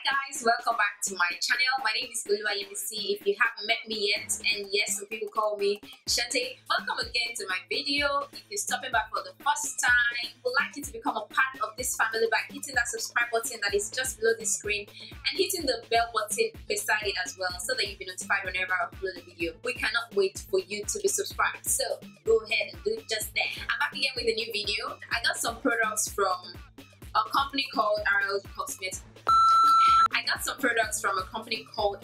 Guys, welcome back to my channel. My name is Inglot AMC. If you haven't met me yet, and yes, some people call me Shante, welcome again to my video. If you're stopping by for the first time, would like you to become a part of this family by hitting that subscribe button that is just below the screen and hitting the bell button beside it as well, so that you'll be notified whenever I upload a video. We cannot wait for you to be subscribed, so go ahead and do just that. I'm back again with a new video. I got some products from a company called RyanneJohn. I got some products from a company called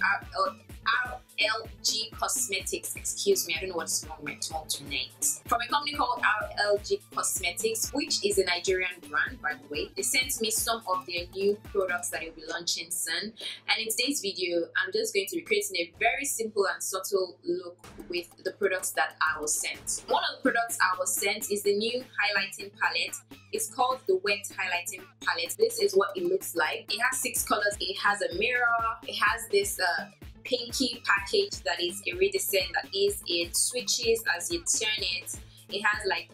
RLG Cosmetics. Excuse me, I don't know what's wrong with my tongue tonight. From a company called RLG Cosmetics, which is a Nigerian brand, by the way. They sent me some of their new products that they'll be launching soon. And in today's video, I'm just going to be creating a very simple and subtle look with the products that I was sent. One of the products I was sent is the new highlighting palette. It's called the Wet Highlighting Palette. This is what it looks like. It has 6 colors. It has a mirror. It has this pinky package that is iridescent, that is, it switches as you turn it. It has like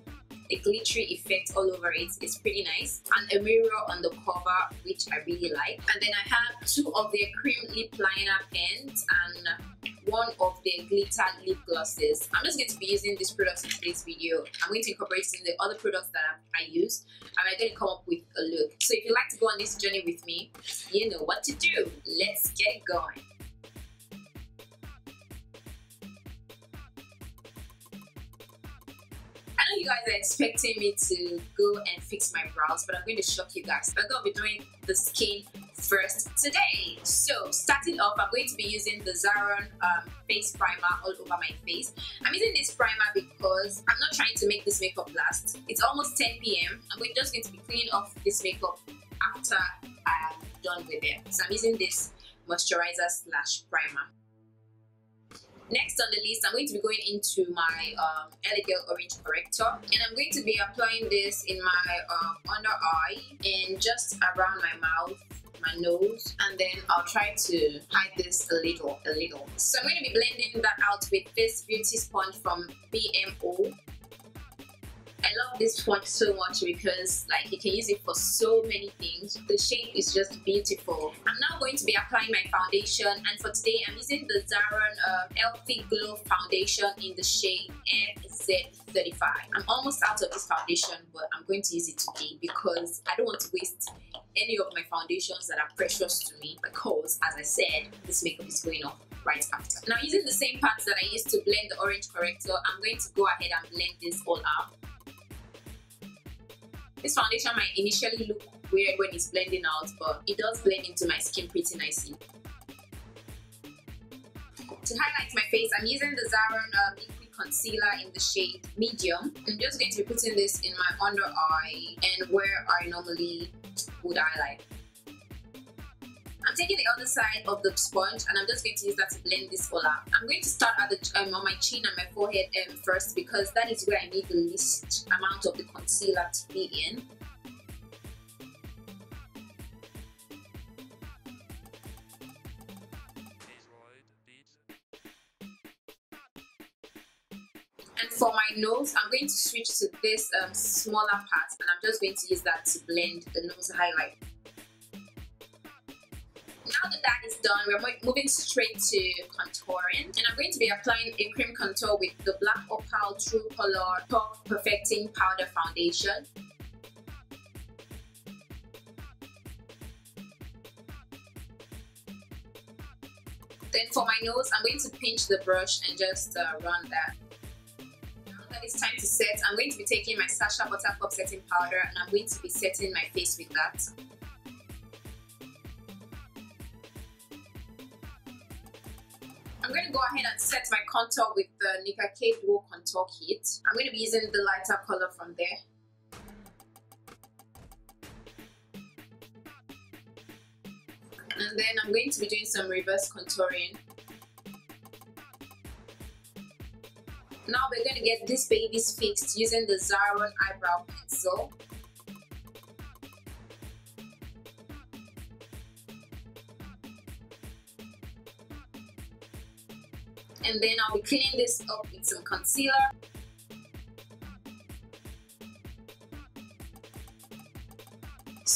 a glittery effect all over it. It's pretty nice. And a mirror on the cover, which I really like. And then I have 2 of their cream lip liner pens and 1 of their glitter lip glosses. I'm just going to be using these products in today's video. I'm going to incorporate it in the other products that I use, and I'm going to come up with a look. So if you'd like to go on this journey with me, you know what to do. Let's get it going. I know you guys are expecting me to go and fix my brows, but I'm going to shock you guys. I'm going to be doing the skin first today. So starting off, I'm going to be using the Zaron face primer all over my face. I'm using this primer because I'm not trying to make this makeup last. It's almost 10 p.m. I'm just going to be cleaning off this makeup after I'm done with it. So I'm using this moisturizer slash primer. Next on the list, I'm going to be going into my Elegant Orange Corrector, and I'm going to be applying this in my under eye and just around my mouth, my nose, and then I'll try to hide this a little. So I'm going to be blending that out with this beauty sponge from BMO. I love this sponge so much because like you can use it for so many things. The shape is just beautiful. I'm now going to be applying my foundation, and for today I'm using the Zaron Healthy Glow Foundation in the shade FZ35. I'm almost out of this foundation, but I'm going to use it today because I don't want to waste any of my foundations that are precious to me, because as I said, this makeup is going off right after. Now, using the same parts that I used to blend the orange corrector, I'm going to go ahead and blend this all out. This foundation might initially look weird when it's blending out, but it does blend into my skin pretty nicely. To highlight my face, I'm using the Zaron liquid concealer in the shade medium. I'm just going to be putting this in my under eye and where I normally would highlight. I'm taking the other side of the sponge and I'm just going to use that to blend this all out. I'm going to start at the on my chin and my forehead first, because that is where I need the least amount of the concealer to be in. And for my nose, I'm going to switch to this smaller part, and I'm just going to use that to blend the nose highlight. Now that is done, we're moving straight to contouring, and I'm going to be applying a cream contour with the Blackopal True Color Top Perfecting Powder Foundation. Then for my nose, I'm going to pinch the brush and just run that. Now that it's time to set, I'm going to be taking my Sacha Buttercup setting powder, and I'm going to be setting my face with that. I'm going to go ahead and set my contour with the Nicka-K Duo Contour Kit. I'm going to be using the lighter color from there. And then I'm going to be doing some reverse contouring. Now we're going to get these babies fixed using the Zaron Eyebrow Pencil. And then I'll be cleaning this up with some concealer.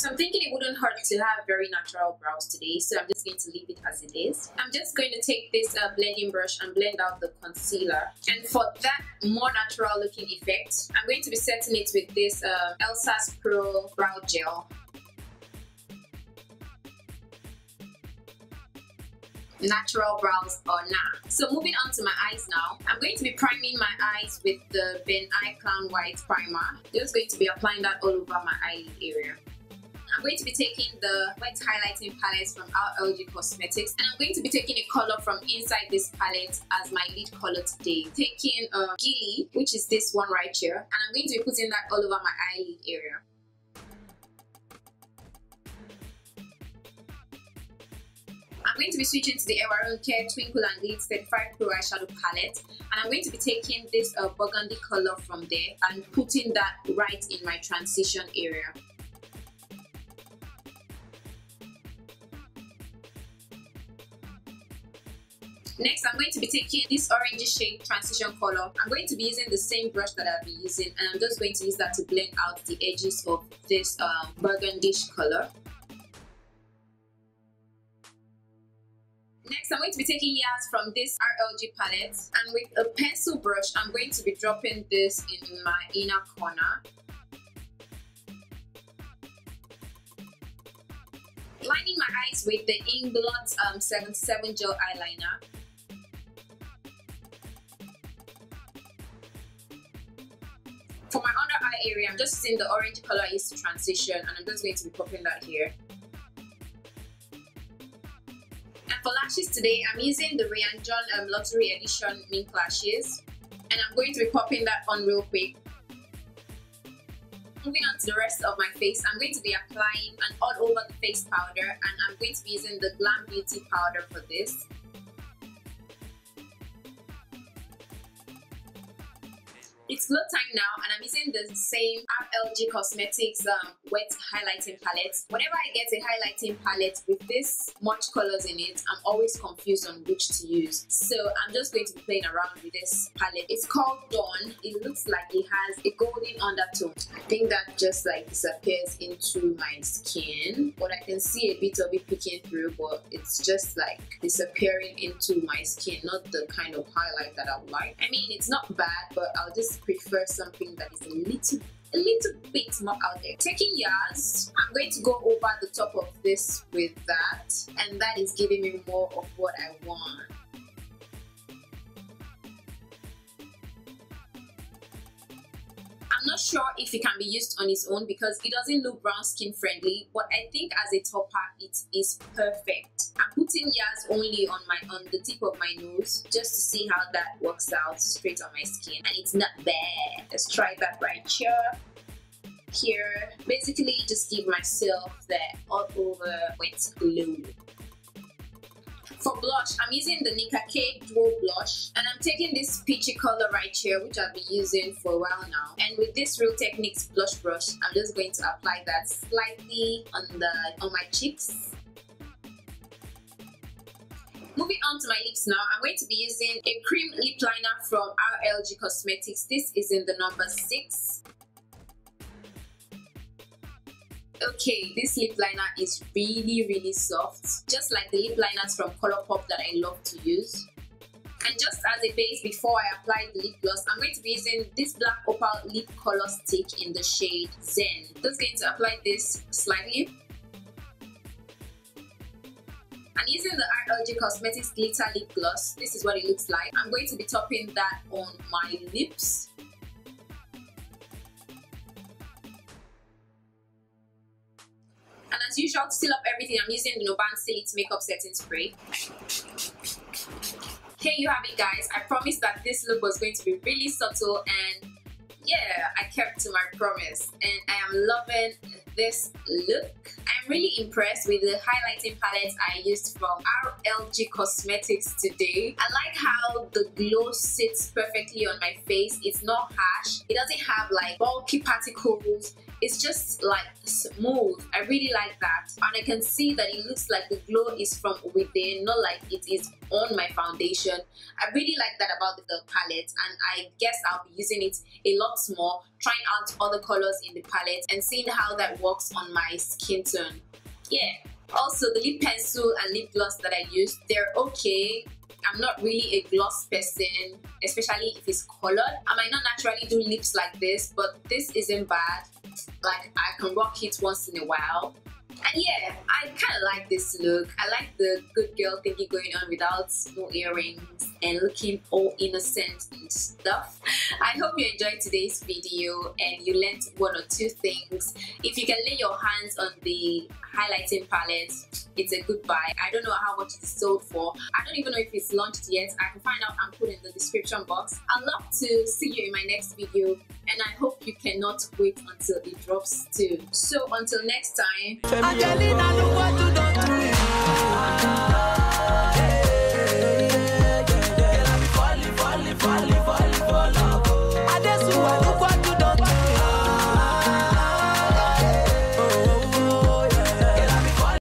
So I'm thinking it wouldn't hurt to have very natural brows today, so I'm just going to leave it as it is. I'm just going to take this blending brush and blend out the concealer. And for that more natural looking effect, I'm going to be setting it with this Elsa's Pro Brow Gel. Natural brows or nah. So moving on to my eyes now. I'm going to be priming my eyes with the Ben Eye Clown White Primer. Just going to be applying that all over my eyelid area. I'm going to be taking the wet highlighting palette from RyanneJohn Cosmetics, and I'm going to be taking a color from inside this palette as my lid color today. Taking Gilly, which is this one right here, and I'm going to be putting that all over my eyelid area. I'm going to be switching to the Ewaronkepro Twinkle and Glitz 35 Pro eyeshadow palette, and I'm going to be taking this burgundy color from there and putting that right in my transition area. Next, I'm going to be taking this orangey shade transition color. I'm going to be using the same brush that I'll be using, and I'm just going to use that to blend out the edges of this burgundish color. Next, I'm going to be taking Yas from this RLG palette, and with a pencil brush, I'm going to be dropping this in my inner corner. Lining my eyes with the Inglot 77 gel eyeliner. For my under eye area, I'm just using the orange color I used to transition, and I'm just going to be popping that here. And for lashes today, I'm using the RyanneJohn Luxury Edition Mink lashes, and I'm going to be popping that on real quick. Moving on to the rest of my face, I'm going to be applying an all over the face powder, and I'm going to be using the NubanBeauty powder for this. It's glow time now, and I'm using the same RyanneJohn Cosmetics wet highlighting palette. Whenever I get a highlighting palette with this much colors in it, I'm always confused on which to use. So I'm just going to be playing around with this palette. It's called Dawn. It looks like it has a golden undertone. I think that just like disappears into my skin, but I can see a bit of it peeking through, but it's just like disappearing into my skin, not the kind of highlight that I would like. I mean, it's not bad, but I'll just prefer something that is a little bit more out there. Taking Yas, I'm going to go over the top of this with that, and that is giving me more of what I want. I'm not sure if it can be used on its own because it doesn't look brown skin friendly, but I think as a topper it is perfect. I'm putting Yas only on the tip of my nose just to see how that works out straight on my skin, and it's not bad. Let's try that right here. Basically just give myself that all over wet glow. For blush, I'm using the Nicka-K dual blush, and I'm taking this peachy color right here, which I've been using for a while now. And with this Real Techniques blush brush, I'm just going to apply that slightly on my cheeks. Moving on to my lips now, I'm going to be using a cream lip liner from RyanneJohn Cosmetics. This is in the number 6. Okay, this lip liner is really soft, just like the lip liners from Colourpop that I love to use. And just as a base, before I apply the lip gloss, I'm going to be using this Blackopal lip color stick in the shade Zen. Just going to apply this slightly. And using the RyanneJohn Cosmetics glitter lip gloss, this is what it looks like. I'm going to be topping that on my lips. And as usual, to seal up everything, I'm using the NubanBeauty makeup setting spray. Here you have it, guys. I promised that this look was going to be really subtle, and yeah, I kept to my promise. And I am loving this look. I'm really impressed with the highlighting palette I used from RyanneJohn Cosmetics today. I like how the glow sits perfectly on my face. It's not harsh. It doesn't have like bulky particles. it's just like smooth. I really like that, and I can see that it looks like the glow is from within, not like it is on my foundation. I really like that about the palette, and I guess I'll be using it a lot more, trying out other colors in the palette and seeing how that works on my skin tone. Yeah. Also, the lip pencil and lip gloss that I use, they're okay. I'm not really a gloss person, especially if it's colored. I might not naturally do lips like this, but this isn't bad. Like, I can rock it once in a while. And yeah, I kind of like this look. I like the good girl thingy going on without no earrings and looking all innocent and stuff. I hope you enjoyed today's video and you learned one or two things. If you can lay your hands on the highlighting palette, it's a good buy. I don't know how much it's sold for. I don't even know if it's launched yet. I can find out and put in the description box. I'd love to see you in my next video, and I hope you cannot wait until it drops too. So until next time.